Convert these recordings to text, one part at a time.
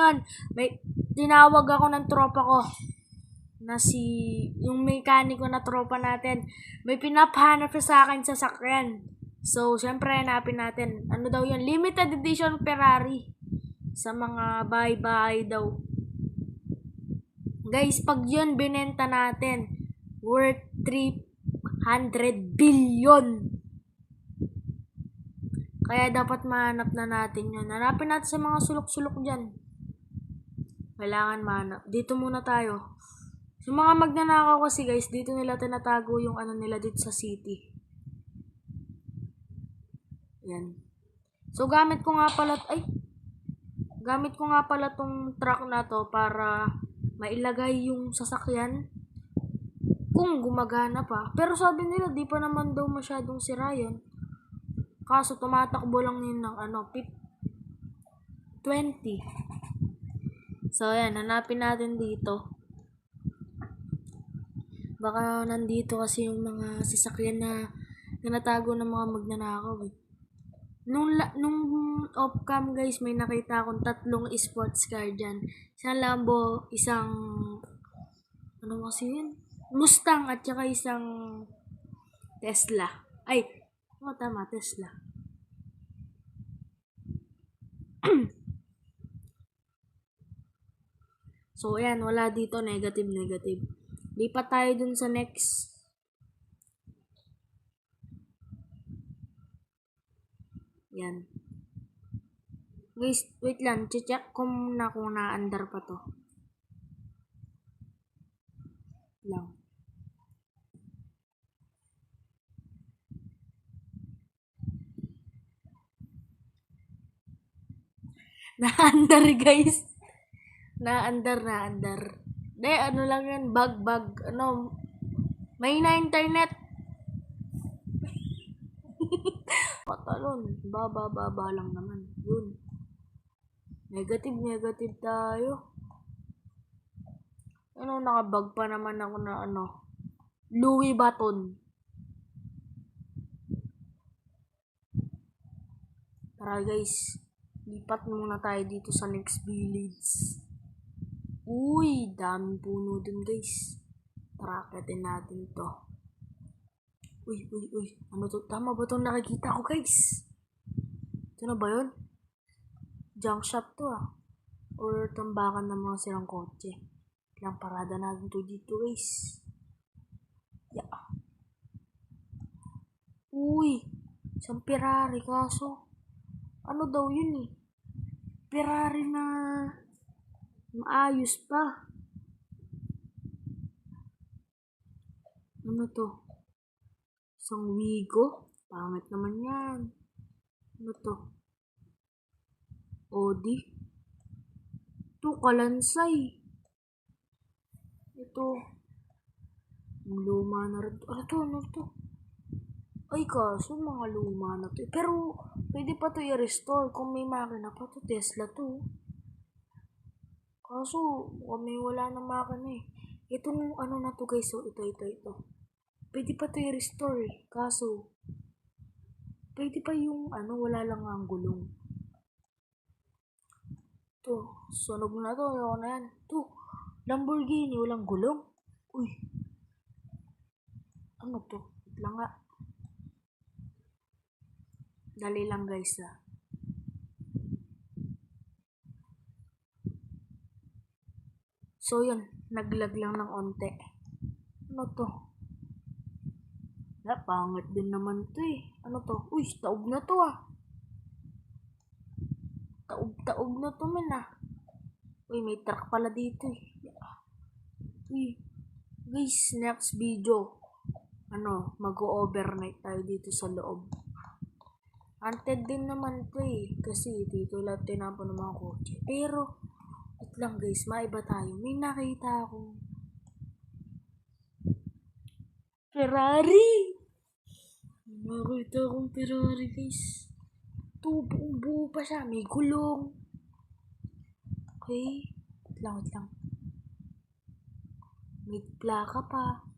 ngayon, tinawag ako ng tropa ko na yung mekaniko na tropa natin. May pinapahanap siya sa akin sa sakyan. So, syempre, hanapin natin. Ano daw yun? Limited edition Ferrari. Sa mga bahay-bahay daw. Guys, pag yun binenta natin, worth 300 billion. Kaya dapat mahanap na natin yun. Hanapin natin sa mga sulok-sulok dyan. Kailangan mahanap. Dito muna tayo. Yung mga magnanakaw kasi guys, dito nila tinatago yung ano nila dito sa city. Yan. So gamit ko nga pala tong truck na to para mailagay yung sasakyan kung gumagana pa. Pero sabi nila di pa naman daw masyadong sira yun. Kaso tumatakbo lang yun ng 20. So yan, hanapin natin dito. Baka nandito kasi yung mga sasakyan na tinatago ng mga magnanakaw. Nung off-cam guys, may nakita akong 3 sports car dyan. Isang Lambo, isang ano kasi yun? Mustang at saka isang Tesla. Ay, tama, Tesla. So, ayan, wala dito, negative. Lipat tayo dun sa next. Yan. Guys, wait lang. Check ko muna kung na-under pa to. Lang. Na-under guys. Na-under. De, ano lang yan. Bag. Ano. May na internet. Patalon. Baba lang naman. Yun. Negative tayo. Ano, nakabag pa naman ako na Louis Vuitton. Tara guys. Lipat muna tayo dito sa next village. Uy, daming puno dun guys. Tara, akitin natin to. Uy. Ano to? Tama ba itong nakikita ko guys? Ito na ba yun? Junk shop to or tambakan ng mga sirang kotse. Ilang parada natin to dito guys. Yeah. Uy, isang Ferrari kaso. Ano daw yun Ferrari na maayos pa. Ano to? Isang Wigo? Pangit naman yan. Ano to? Audi? Ito, Kalansay. Ito. Luma na rin. Ano to? Ay, kaso mga luma na to. Pero, pwede pa to i-restore kung may makina pa to. Tesla to. Kaso, may wala na makina Itong ano na to guys. So, ito. Pwede pa to i-restore Kaso, pwede pa yung wala lang ang gulong. To, sunog na to. Ayoko na yan. To, Lamborghini, walang gulong. Uy. Ano to? Wait lang nga. Dali lang guys So yun, naglag lang ng onte. Ano to? Pangit din naman to Ano to? Uy, taob na to Taob na to man Uy, may truck pala dito Uy, guys, next video. Mag-overnight tayo dito sa loob. Haunted din naman to kasi dito lahat tinapon ng mga kotse. Pero, wait lang guys, maiba tayo. May nakita akong Ferrari! Nakita akong Ferrari guys. Ito, buo pa siya. May gulong. Okay. Wait lang. May plaka pa.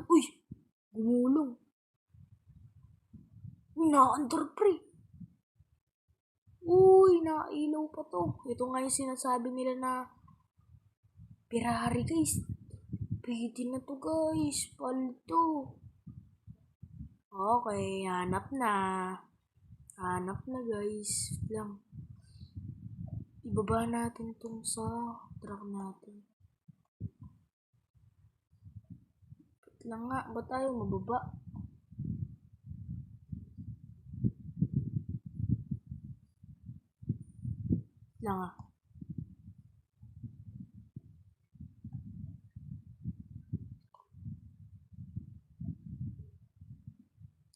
Uy! Gumulong. Uy, na-under pre. Uy, nakailaw pa to. Ito nga yung sinasabi nila na Ferrari guys. Pwede na to guys. Palto. Okay, hanap na. Hanap na guys. Lang. Ibaba natin tong sa truck natin. Lang nga, ba't tayo mababa? Lang nga.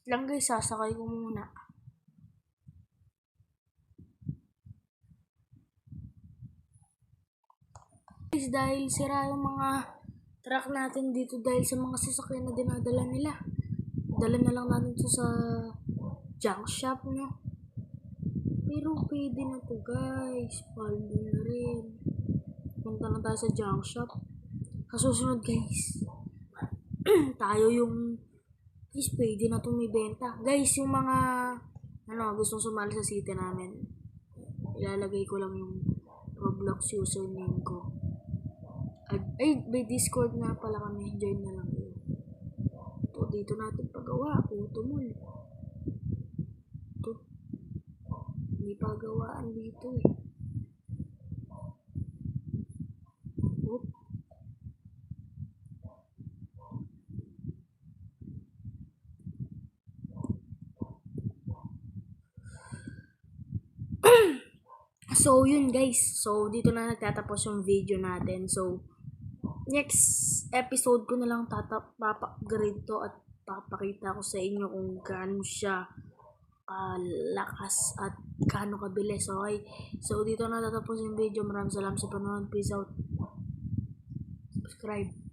Lang guys, sasakay ko muna. Guys, dahil sira yung mga truck natin dito dahil sa mga sasakyan na dinadala nila. Dala na lang natin to sa junk shop, no? Pero pwede na to guys. Paldo na rin. Punta na tayo sa junk shop. Kasusunod guys. Tayo yung guys, pwede na itong may benta. Guys, yung mga gustong sumali sa city namin, ilalagay ko lang yung Roblox username ko. Ay, may Discord nga pala kami. Join na lang yun. Ito, dito natin pagawa. Auto mall. Ito. May pagawaan dito eh. Oop. So, yun guys. So, dito na nagtatapos yung video natin. So, next episode ko na lang papa-upgrade to at papakita ko sa inyo kung gaano siya kalakas at gaano kabilis. Okay? So, dito na tatapos yung video. Maraming salamat sa panonood. Peace out. Subscribe.